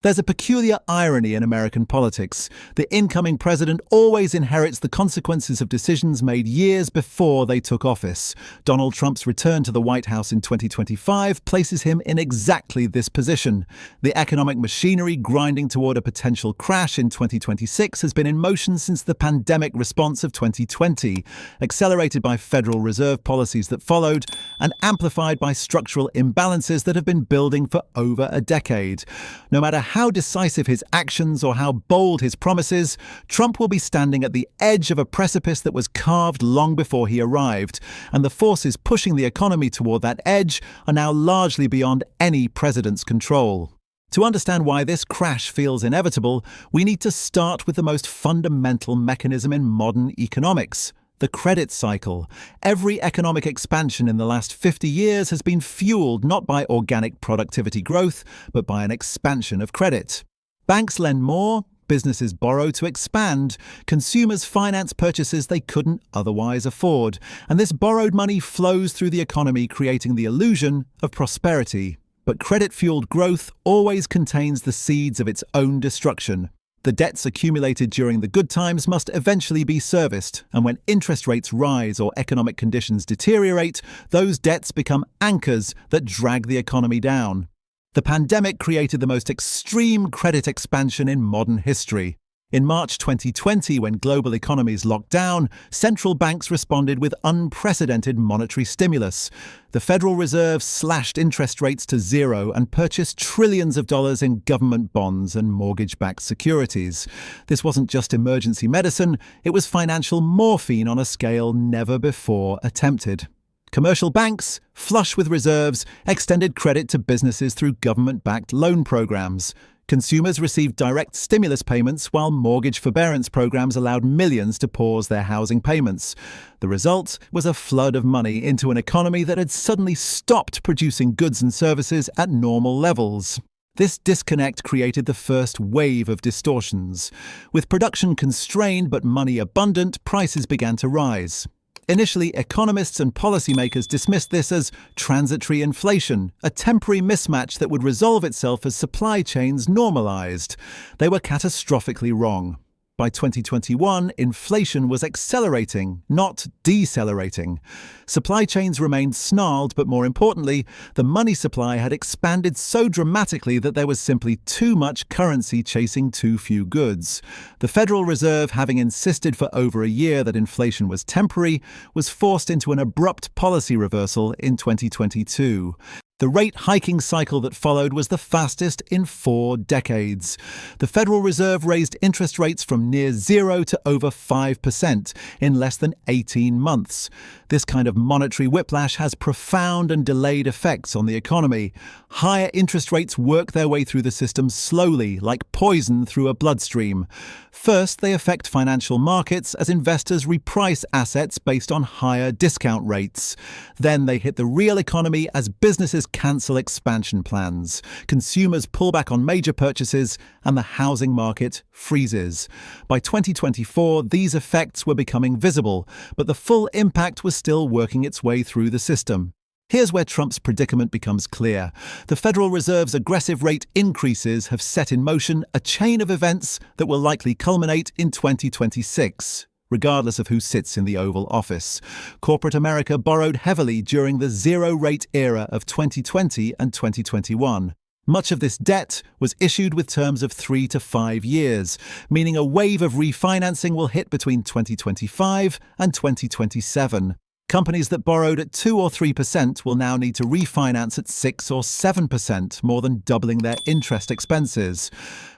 There's a peculiar irony in American politics. The incoming president always inherits the consequences of decisions made years before they took office. Donald Trump's return to the White House in 2025 places him in exactly this position. The economic machinery grinding toward a potential crash in 2026 has been in motion since the pandemic response of 2020, accelerated by Federal Reserve policies that followed, and amplified by structural imbalances that have been building for over a decade. No matter how decisive his actions or how bold his promises, Trump will be standing at the edge of a precipice that was carved long before he arrived, and the forces pushing the economy toward that edge are now largely beyond any president's control. To understand why this crash feels inevitable, we need to start with the most fundamental mechanism in modern economics: the credit cycle. Every economic expansion in the last 50 years has been fueled not by organic productivity growth, but by an expansion of credit. Banks lend more, businesses borrow to expand, consumers finance purchases they couldn't otherwise afford, and this borrowed money flows through the economy, creating the illusion of prosperity. But credit-fueled growth always contains the seeds of its own destruction. The debts accumulated during the good times must eventually be serviced, and when interest rates rise or economic conditions deteriorate, those debts become anchors that drag the economy down. The pandemic created the most extreme credit expansion in modern history. In March 2020, when global economies locked down, central banks responded with unprecedented monetary stimulus. The Federal Reserve slashed interest rates to zero and purchased trillions of dollars in government bonds and mortgage-backed securities. This wasn't just emergency medicine, it was financial morphine on a scale never before attempted. Commercial banks, flush with reserves, extended credit to businesses through government-backed loan programs. Consumers received direct stimulus payments, while mortgage forbearance programs allowed millions to pause their housing payments. The result was a flood of money into an economy that had suddenly stopped producing goods and services at normal levels. This disconnect created the first wave of distortions. With production constrained but money abundant, prices began to rise. Initially, economists and policymakers dismissed this as transitory inflation, a temporary mismatch that would resolve itself as supply chains normalized. They were catastrophically wrong. By 2021, inflation was accelerating, not decelerating. Supply chains remained snarled, but more importantly, the money supply had expanded so dramatically that there was simply too much currency chasing too few goods. The Federal Reserve, having insisted for over a year that inflation was temporary, was forced into an abrupt policy reversal in 2022. The rate hiking cycle that followed was the fastest in 4 decades. The Federal Reserve raised interest rates from near zero to over 5% in less than 18 months. This kind of monetary whiplash has profound and delayed effects on the economy. Higher interest rates work their way through the system slowly, like poison through a bloodstream. First, they affect financial markets as investors reprice assets based on higher discount rates. Then they hit the real economy as businesses cancel expansion plans, consumers pull back on major purchases, and the housing market freezes. By 2024, these effects were becoming visible, but the full impact was still working its way through the system. Here's where Trump's predicament becomes clear. The Federal Reserve's aggressive rate increases have set in motion a chain of events that will likely culminate in 2026. Regardless of who sits in the Oval Office. Corporate America borrowed heavily during the zero-rate era of 2020 and 2021. Much of this debt was issued with terms of 3 to 5 years, meaning a wave of refinancing will hit between 2025 and 2027. Companies that borrowed at 2 or 3% will now need to refinance at 6 or 7%, more than doubling their interest expenses.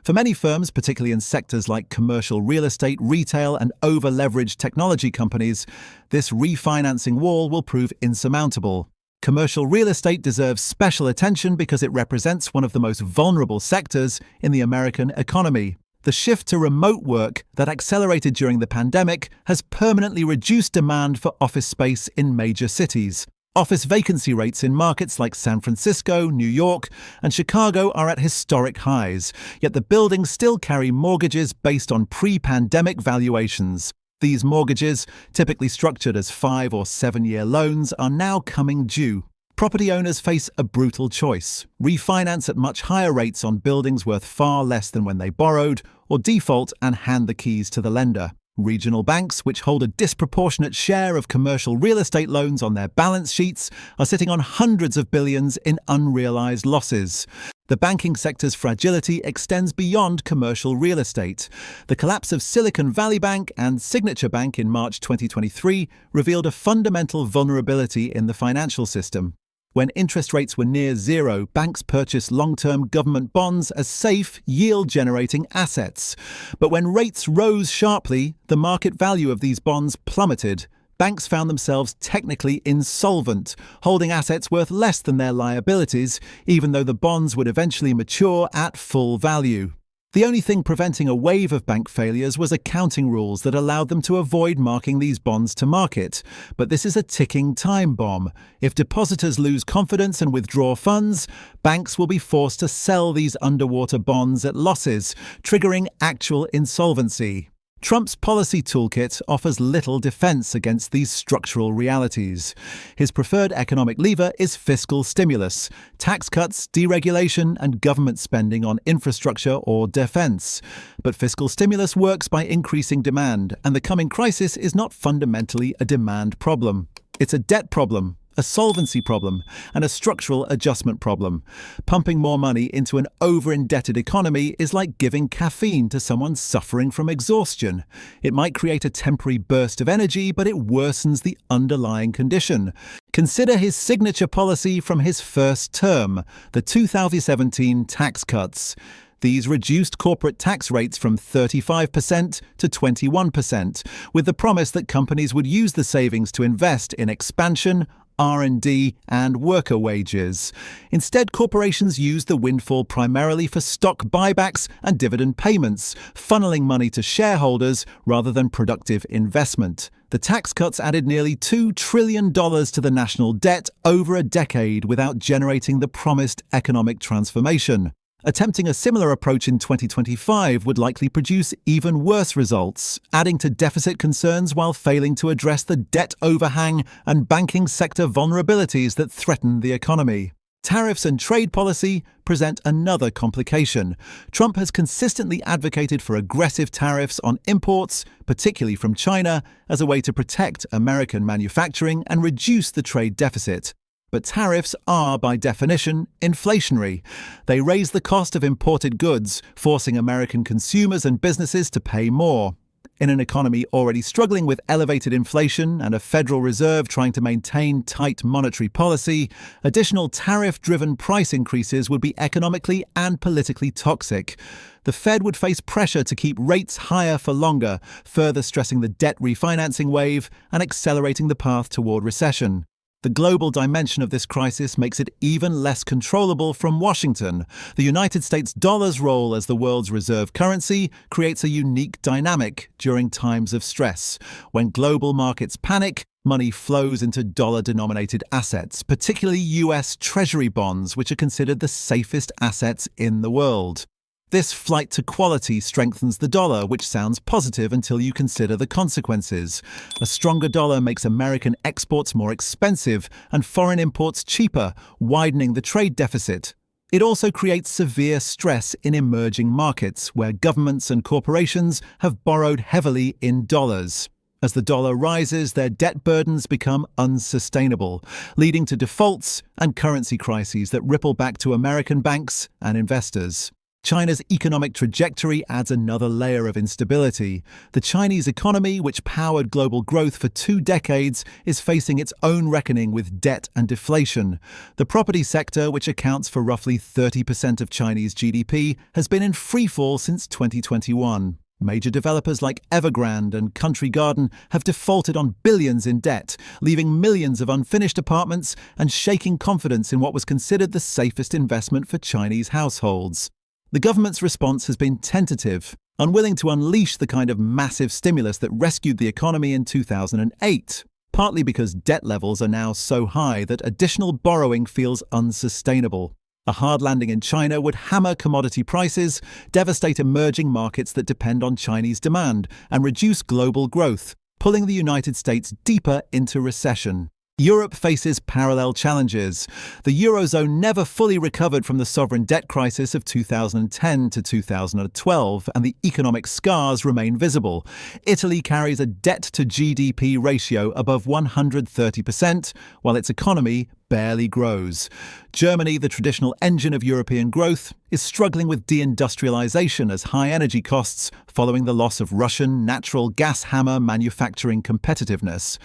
For many firms, particularly in sectors like commercial real estate, retail, and over-leveraged technology companies, this refinancing wall will prove insurmountable. Commercial real estate deserves special attention because it represents one of the most vulnerable sectors in the American economy. The shift to remote work that accelerated during the pandemic has permanently reduced demand for office space in major cities. Office vacancy rates in markets like San Francisco, New York, and Chicago are at historic highs, yet the buildings still carry mortgages based on pre-pandemic valuations. These mortgages, typically structured as 5 or 7-year loans, are now coming due. Property owners face a brutal choice: refinance at much higher rates on buildings worth far less than when they borrowed, or default and hand the keys to the lender. Regional banks, which hold a disproportionate share of commercial real estate loans on their balance sheets, are sitting on hundreds of billions in unrealized losses. The banking sector's fragility extends beyond commercial real estate. The collapse of Silicon Valley Bank and Signature Bank in March 2023 revealed a fundamental vulnerability in the financial system. When interest rates were near zero, banks purchased long-term government bonds as safe, yield-generating assets. But when rates rose sharply, the market value of these bonds plummeted. Banks found themselves technically insolvent, holding assets worth less than their liabilities, even though the bonds would eventually mature at full value. The only thing preventing a wave of bank failures was accounting rules that allowed them to avoid marking these bonds to market. But this is a ticking time bomb. If depositors lose confidence and withdraw funds, banks will be forced to sell these underwater bonds at losses, triggering actual insolvency. Trump's policy toolkit offers little defense against these structural realities. His preferred economic lever is fiscal stimulus, tax cuts, deregulation, and government spending on infrastructure or defense. But fiscal stimulus works by increasing demand, and the coming crisis is not fundamentally a demand problem. It's a debt problem, a solvency problem, and a structural adjustment problem. Pumping more money into an over-indebted economy is like giving caffeine to someone suffering from exhaustion. It might create a temporary burst of energy, but it worsens the underlying condition. Consider his signature policy from his first term, the 2017 tax cuts. These reduced corporate tax rates from 35% to 21%, with the promise that companies would use the savings to invest in expansion, R&D, and worker wages. Instead, corporations use the windfall primarily for stock buybacks and dividend payments, funneling money to shareholders rather than productive investment. The tax cuts added nearly $2 trillion to the national debt over a decade without generating the promised economic transformation. Attempting a similar approach in 2025 would likely produce even worse results, adding to deficit concerns while failing to address the debt overhang and banking sector vulnerabilities that threaten the economy. Tariffs and trade policy present another complication. Trump has consistently advocated for aggressive tariffs on imports, particularly from China, as a way to protect American manufacturing and reduce the trade deficit. But tariffs are, by definition, inflationary. They raise the cost of imported goods, forcing American consumers and businesses to pay more. In an economy already struggling with elevated inflation and a Federal Reserve trying to maintain tight monetary policy, additional tariff-driven price increases would be economically and politically toxic. The Fed would face pressure to keep rates higher for longer, further stressing the debt refinancing wave and accelerating the path toward recession. The global dimension of this crisis makes it even less controllable from Washington. The United States dollar's role as the world's reserve currency creates a unique dynamic during times of stress. When global markets panic, money flows into dollar-denominated assets, particularly US Treasury bonds, which are considered the safest assets in the world. This flight to quality strengthens the dollar, which sounds positive until you consider the consequences. A stronger dollar makes American exports more expensive and foreign imports cheaper, widening the trade deficit. It also creates severe stress in emerging markets, where governments and corporations have borrowed heavily in dollars. As the dollar rises, their debt burdens become unsustainable, leading to defaults and currency crises that ripple back to American banks and investors. China's economic trajectory adds another layer of instability. The Chinese economy, which powered global growth for 2 decades, is facing its own reckoning with debt and deflation. The property sector, which accounts for roughly 30% of Chinese GDP, has been in freefall since 2021. Major developers like Evergrande and Country Garden have defaulted on billions in debt, leaving millions of unfinished apartments and shaking confidence in what was considered the safest investment for Chinese households. The government's response has been tentative, unwilling to unleash the kind of massive stimulus that rescued the economy in 2008, partly because debt levels are now so high that additional borrowing feels unsustainable. A hard landing in China would hammer commodity prices, devastate emerging markets that depend on Chinese demand, and reduce global growth, pulling the United States deeper into recession. Europe faces parallel challenges. The Eurozone never fully recovered from the sovereign debt crisis of 2010 to 2012, and the economic scars remain visible. Italy carries a debt-to-GDP ratio above 130%, while its economy barely grows. Germany, the traditional engine of European growth, is struggling with deindustrialization as high energy costs following the loss of Russian natural gas hammer manufacturing competitiveness.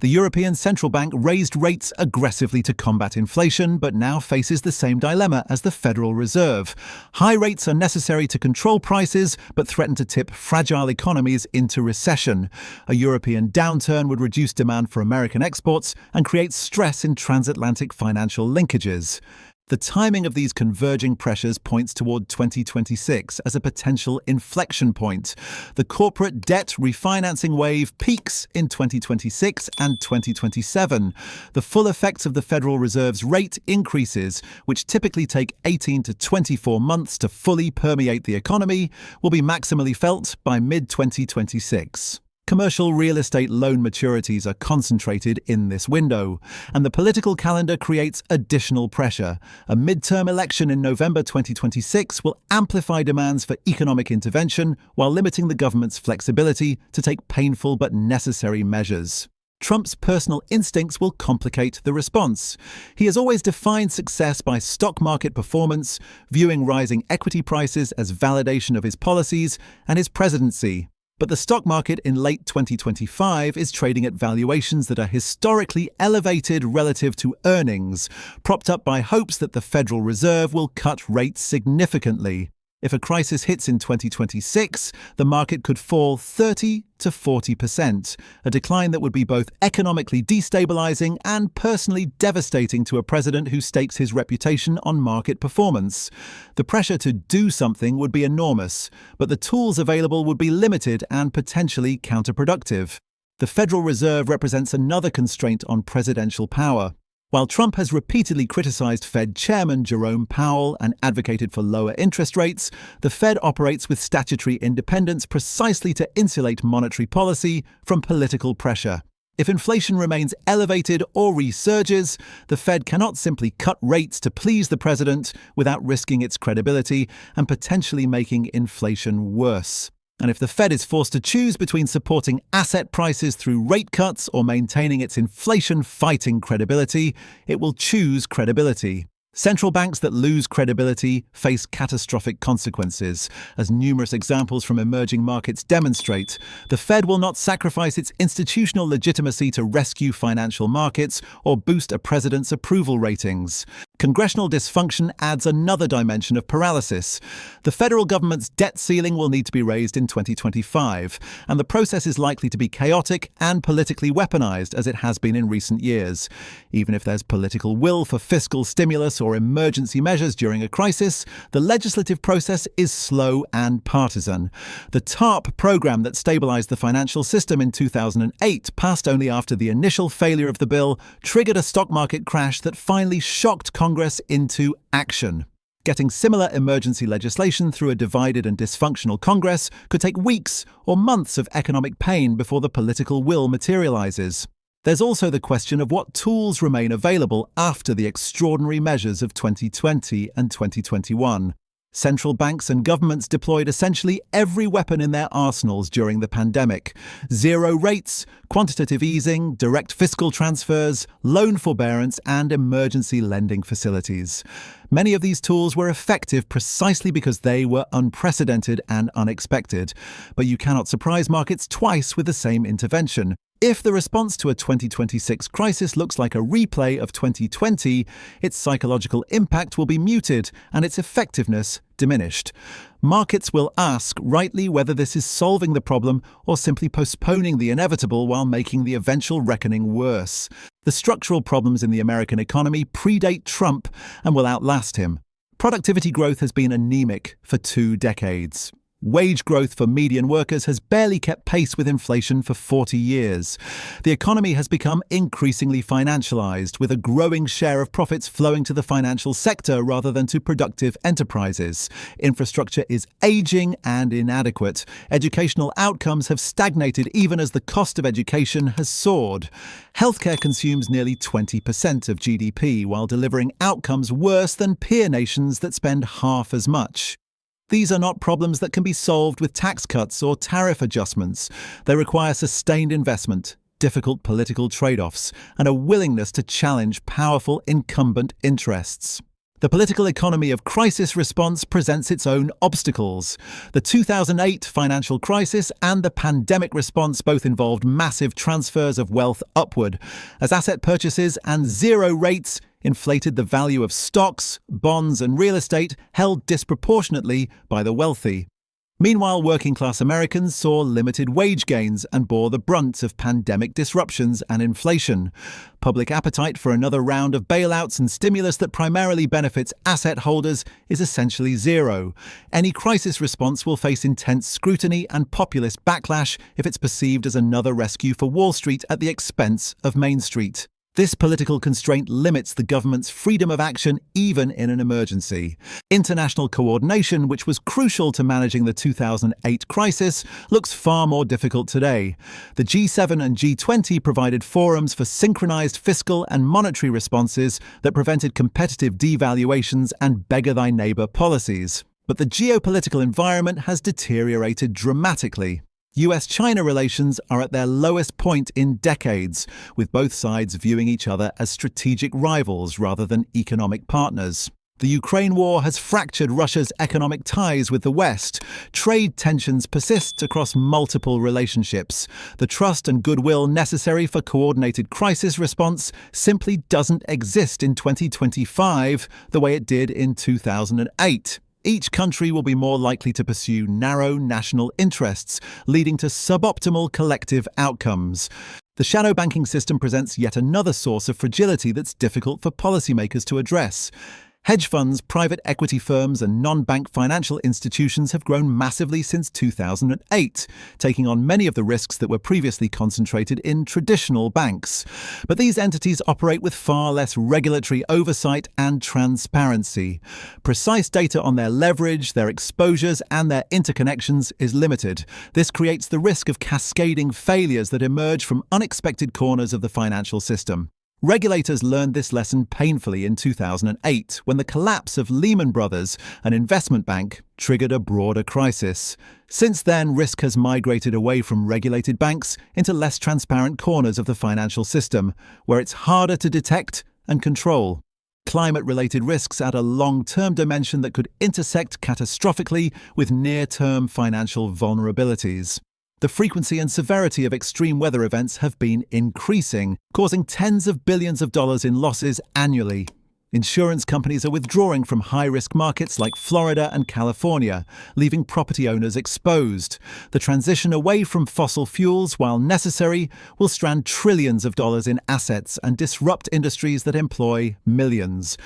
The European Central Bank raised rates aggressively to combat inflation, but now faces the same dilemma as the Federal Reserve. High rates are necessary to control prices, but threaten to tip fragile economies into recession. A European downturn would reduce demand for American exports and create stress in transatlantic financial linkages. The timing of these converging pressures points toward 2026 as a potential inflection point. The corporate debt refinancing wave peaks in 2026 and 2027. The full effects of the Federal Reserve's rate increases, which typically take 18 to 24 months to fully permeate the economy, will be maximally felt by mid-2026. Commercial real estate loan maturities are concentrated in this window, and the political calendar creates additional pressure. A midterm election in November 2026 will amplify demands for economic intervention while limiting the government's flexibility to take painful but necessary measures. Trump's personal instincts will complicate the response. He has always defined success by stock market performance, viewing rising equity prices as validation of his policies and his presidency. But the stock market in late 2025 is trading at valuations that are historically elevated relative to earnings, propped up by hopes that the Federal Reserve will cut rates significantly. If a crisis hits in 2026, the market could fall 30 to 40%, a decline that would be both economically destabilizing and personally devastating to a president who stakes his reputation on market performance. The pressure to do something would be enormous, but the tools available would be limited and potentially counterproductive. The Federal Reserve represents another constraint on presidential power. While Trump has repeatedly criticized Fed Chairman Jerome Powell and advocated for lower interest rates, the Fed operates with statutory independence precisely to insulate monetary policy from political pressure. If inflation remains elevated or resurges, the Fed cannot simply cut rates to please the president without risking its credibility and potentially making inflation worse. And if the Fed is forced to choose between supporting asset prices through rate cuts or maintaining its inflation-fighting credibility, it will choose credibility. Central banks that lose credibility face catastrophic consequences. As numerous examples from emerging markets demonstrate, the Fed will not sacrifice its institutional legitimacy to rescue financial markets or boost a president's approval ratings. Congressional dysfunction adds another dimension of paralysis. The federal government's debt ceiling will need to be raised in 2025, and the process is likely to be chaotic and politically weaponized as it has been in recent years. Even if there's political will for fiscal stimulus or emergency measures during a crisis, the legislative process is slow and partisan. The TARP program that stabilized the financial system in 2008, passed only after the initial failure of the bill, triggered a stock market crash that finally shocked Congress into action. Getting similar emergency legislation through a divided and dysfunctional Congress could take weeks or months of economic pain before the political will materializes. There's also the question of what tools remain available after the extraordinary measures of 2020 and 2021. Central banks and governments deployed essentially every weapon in their arsenals during the pandemic. Zero rates, quantitative easing, direct fiscal transfers, loan forbearance, and emergency lending facilities. Many of these tools were effective precisely because they were unprecedented and unexpected. But you cannot surprise markets twice with the same intervention. If the response to a 2026 crisis looks like a replay of 2020, its psychological impact will be muted and its effectiveness diminished. Markets will ask, rightly, whether this is solving the problem or simply postponing the inevitable while making the eventual reckoning worse. The structural problems in the American economy predate Trump and will outlast him. Productivity growth has been anemic for 2 decades. Wage growth for median workers has barely kept pace with inflation for 40 years. The economy has become increasingly financialized, with a growing share of profits flowing to the financial sector rather than to productive enterprises. Infrastructure is aging and inadequate. Educational outcomes have stagnated even as the cost of education has soared. Healthcare consumes nearly 20% of GDP, while delivering outcomes worse than peer nations that spend half as much. These are not problems that can be solved with tax cuts or tariff adjustments. They require sustained investment, difficult political trade-offs, and a willingness to challenge powerful incumbent interests. The political economy of crisis response presents its own obstacles. The 2008 financial crisis and the pandemic response both involved massive transfers of wealth upward, as asset purchases and zero rates inflated the value of stocks, bonds, and real estate held disproportionately by the wealthy. Meanwhile, working-class Americans saw limited wage gains and bore the brunt of pandemic disruptions and inflation. Public appetite for another round of bailouts and stimulus that primarily benefits asset holders is essentially zero. Any crisis response will face intense scrutiny and populist backlash if it's perceived as another rescue for Wall Street at the expense of Main Street. This political constraint limits the government's freedom of action even in an emergency. International coordination, which was crucial to managing the 2008 crisis, looks far more difficult today. The G7 and G20 provided forums for synchronized fiscal and monetary responses that prevented competitive devaluations and beggar-thy-neighbor policies. But the geopolitical environment has deteriorated dramatically. US-China relations are at their lowest point in decades, with both sides viewing each other as strategic rivals rather than economic partners. The Ukraine war has fractured Russia's economic ties with the West. Trade tensions persist across multiple relationships. The trust and goodwill necessary for coordinated crisis response simply doesn't exist in 2025 the way it did in 2008. Each country will be more likely to pursue narrow national interests, leading to suboptimal collective outcomes. The shadow banking system presents yet another source of fragility that's difficult for policymakers to address. Hedge funds, private equity firms, and non-bank financial institutions have grown massively since 2008, taking on many of the risks that were previously concentrated in traditional banks. But these entities operate with far less regulatory oversight and transparency. Precise data on their leverage, their exposures, and their interconnections is limited. This creates the risk of cascading failures that emerge from unexpected corners of the financial system. Regulators learned this lesson painfully in 2008, when the collapse of Lehman Brothers, an investment bank, triggered a broader crisis. Since then, risk has migrated away from regulated banks into less transparent corners of the financial system, where it's harder to detect and control. Climate-related risks add a long-term dimension that could intersect catastrophically with near-term financial vulnerabilities. The frequency and severity of extreme weather events have been increasing, causing tens of billions of dollars in losses annually. Insurance companies are withdrawing from high-risk markets like Florida and California, leaving property owners exposed. The transition away from fossil fuels, while necessary, will strand trillions of dollars in assets and disrupt industries that employ millions.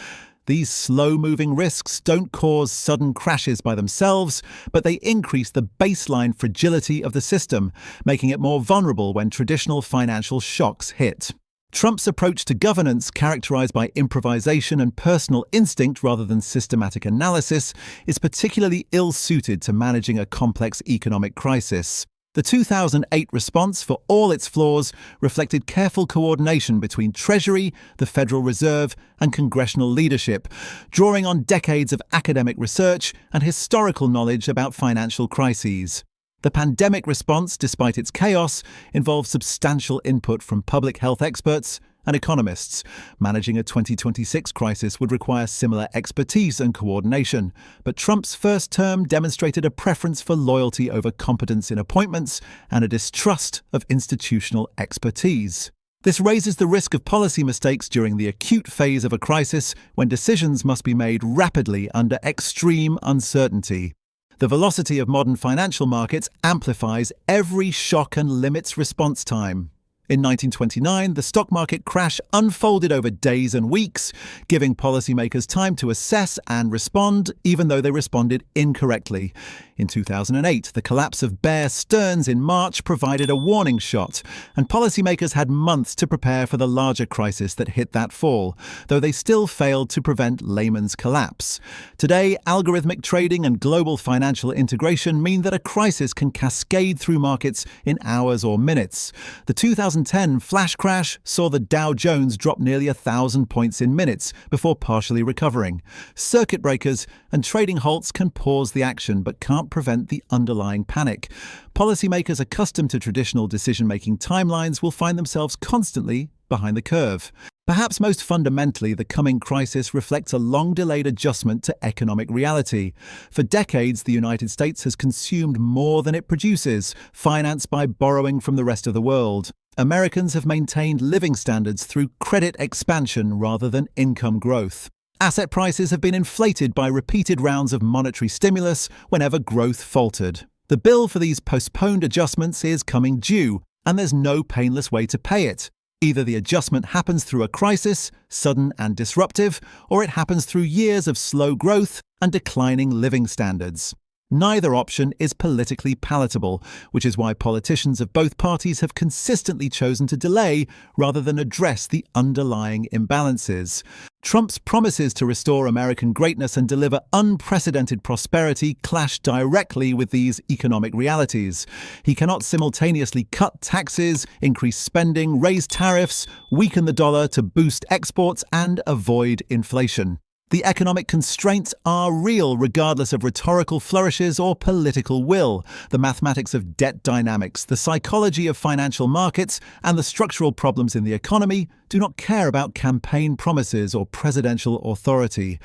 These slow-moving risks don't cause sudden crashes by themselves, but they increase the baseline fragility of the system, making it more vulnerable when traditional financial shocks hit. Trump's approach to governance, characterized by improvisation and personal instinct rather than systematic analysis, is particularly ill-suited to managing a complex economic crisis. The 2008 response, for all its flaws, reflected careful coordination between Treasury, the Federal Reserve, and congressional leadership, drawing on decades of academic research and historical knowledge about financial crises. The pandemic response, despite its chaos, involved substantial input from public health experts and economists. Managing a 2026 crisis would require similar expertise and coordination, but Trump's first term demonstrated a preference for loyalty over competence in appointments and a distrust of institutional expertise. This raises the risk of policy mistakes during the acute phase of a crisis, when decisions must be made rapidly under extreme uncertainty. The velocity of modern financial markets amplifies every shock and limits response time. In 1929, the stock market crash unfolded over days and weeks, giving policymakers time to assess and respond, even though they responded incorrectly. In 2008, the collapse of Bear Stearns in March provided a warning shot, and policymakers had months to prepare for the larger crisis that hit that fall, though they still failed to prevent Lehman's collapse. Today, algorithmic trading and global financial integration mean that a crisis can cascade through markets in hours or minutes. The 2010 flash crash saw the Dow Jones drop nearly 1,000 points in minutes before partially recovering. Circuit breakers and trading halts can pause the action but can't prevent the underlying panic. Policymakers accustomed to traditional decision-making timelines will find themselves constantly behind the curve. Perhaps most fundamentally, the coming crisis reflects a long-delayed adjustment to economic reality. For decades, the United States has consumed more than it produces, financed by borrowing from the rest of the world. Americans have maintained living standards through credit expansion rather than income growth. Asset prices have been inflated by repeated rounds of monetary stimulus whenever growth faltered. The bill for these postponed adjustments is coming due, and there's no painless way to pay it. Either the adjustment happens through a crisis, sudden and disruptive, or it happens through years of slow growth and declining living standards. Neither option is politically palatable, which is why politicians of both parties have consistently chosen to delay rather than address the underlying imbalances. Trump's promises to restore American greatness and deliver unprecedented prosperity clash directly with these economic realities. He cannot simultaneously cut taxes, increase spending, raise tariffs, weaken the dollar to boost exports, and avoid inflation. The economic constraints are real regardless of rhetorical flourishes or political will. The mathematics of debt dynamics, the psychology of financial markets, and the structural problems in the economy do not care about campaign promises or presidential authority.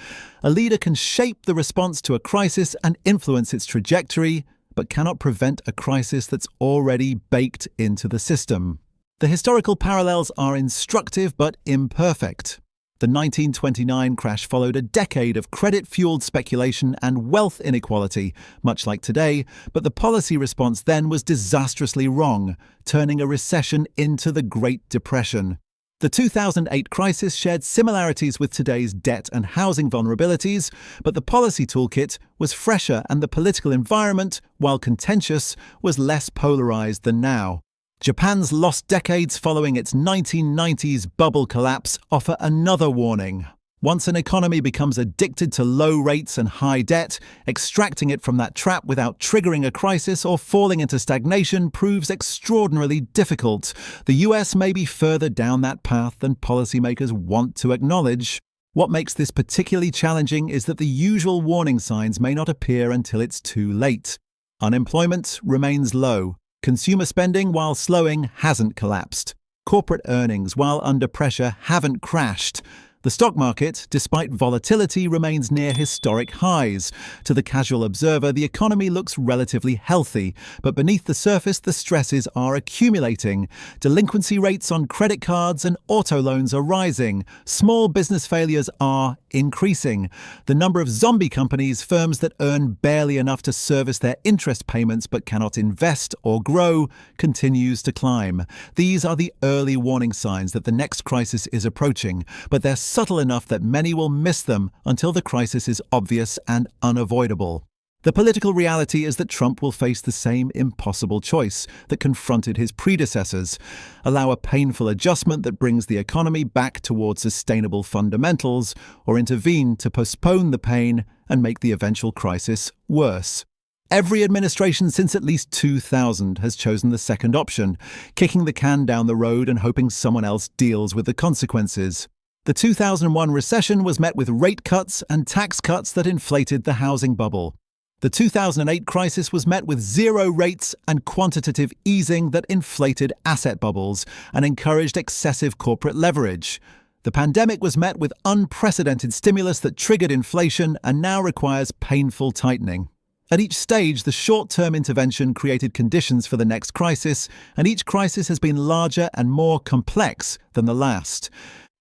A leader can shape the response to a crisis and influence its trajectory, but cannot prevent a crisis that's already baked into the system. The historical parallels are instructive but imperfect. The 1929 crash followed a decade of credit-fueled speculation and wealth inequality, much like today, but the policy response then was disastrously wrong, turning a recession into the Great Depression. The 2008 crisis shared similarities with today's debt and housing vulnerabilities, but the policy toolkit was fresher and the political environment, while contentious, was less polarized than now. Japan's lost decades following its 1990s bubble collapse offer another warning. Once an economy becomes addicted to low rates and high debt, extracting it from that trap without triggering a crisis or falling into stagnation proves extraordinarily difficult. The US may be further down that path than policymakers want to acknowledge. What makes this particularly challenging is that the usual warning signs may not appear until it's too late. Unemployment remains low. Consumer spending, while slowing, hasn't collapsed. Corporate earnings, while under pressure, haven't crashed. The stock market, despite volatility, remains near historic highs. To the casual observer, the economy looks relatively healthy, but beneath the surface, the stresses are accumulating. Delinquency rates on credit cards and auto loans are rising. Small business failures are increasing. The number of zombie companies, firms that earn barely enough to service their interest payments but cannot invest or grow, continues to climb. These are the early warning signs that the next crisis is approaching, but they're subtle enough that many will miss them until the crisis is obvious and unavoidable. The political reality is that Trump will face the same impossible choice that confronted his predecessors: allow a painful adjustment that brings the economy back towards sustainable fundamentals, or intervene to postpone the pain and make the eventual crisis worse. Every administration since at least 2000 has chosen the second option, kicking the can down the road and hoping someone else deals with the consequences. The 2001 recession was met with rate cuts and tax cuts that inflated the housing bubble. The 2008 crisis was met with zero rates and quantitative easing that inflated asset bubbles and encouraged excessive corporate leverage. The pandemic was met with unprecedented stimulus that triggered inflation and now requires painful tightening. At each stage, the short-term intervention created conditions for the next crisis, and each crisis has been larger and more complex than the last.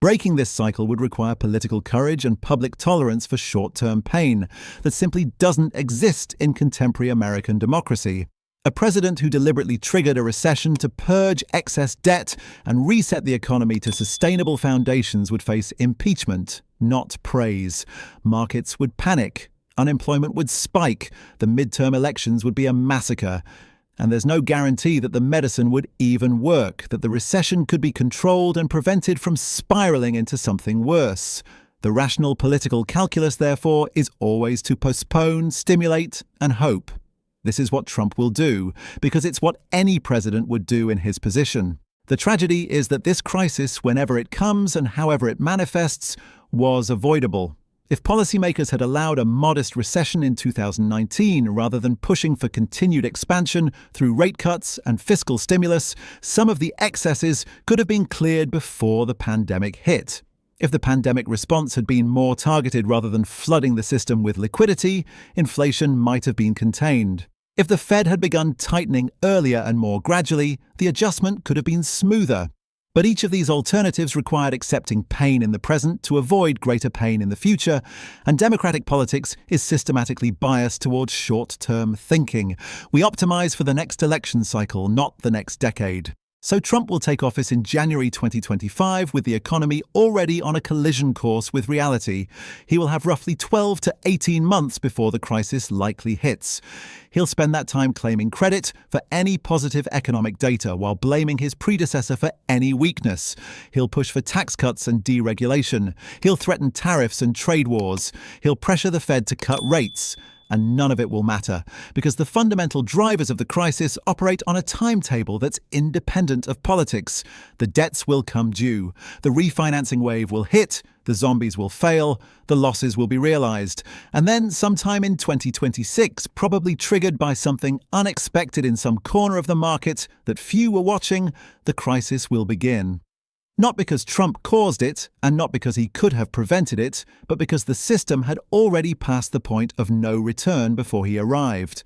Breaking this cycle would require political courage and public tolerance for short-term pain that simply doesn't exist in contemporary American democracy. A president who deliberately triggered a recession to purge excess debt and reset the economy to sustainable foundations would face impeachment, not praise. Markets would panic. Unemployment would spike. The midterm elections would be a massacre. And there's no guarantee that the medicine would even work, that the recession could be controlled and prevented from spiraling into something worse. The rational political calculus, therefore, is always to postpone, stimulate, and hope. This is what Trump will do, because it's what any president would do in his position. The tragedy is that this crisis, whenever it comes and however it manifests, was avoidable. If policymakers had allowed a modest recession in 2019 rather than pushing for continued expansion through rate cuts and fiscal stimulus, some of the excesses could have been cleared before the pandemic hit. If the pandemic response had been more targeted rather than flooding the system with liquidity, inflation might have been contained. If the Fed had begun tightening earlier and more gradually, the adjustment could have been smoother. But each of these alternatives required accepting pain in the present to avoid greater pain in the future, and democratic politics is systematically biased towards short-term thinking. We optimize for the next election cycle, not the next decade. So Trump will take office in January 2025 with the economy already on a collision course with reality. He will have roughly 12 to 18 months before the crisis likely hits. He'll spend that time claiming credit for any positive economic data while blaming his predecessor for any weakness. He'll push for tax cuts and deregulation. He'll threaten tariffs and trade wars. He'll pressure the Fed to cut rates. And none of it will matter, because the fundamental drivers of the crisis operate on a timetable that's independent of politics. The debts will come due, the refinancing wave will hit, the zombies will fail, the losses will be realized, and then sometime in 2026, probably triggered by something unexpected in some corner of the market that few were watching, the crisis will begin. Not because Trump caused it, and not because he could have prevented it, but because the system had already passed the point of no return before he arrived.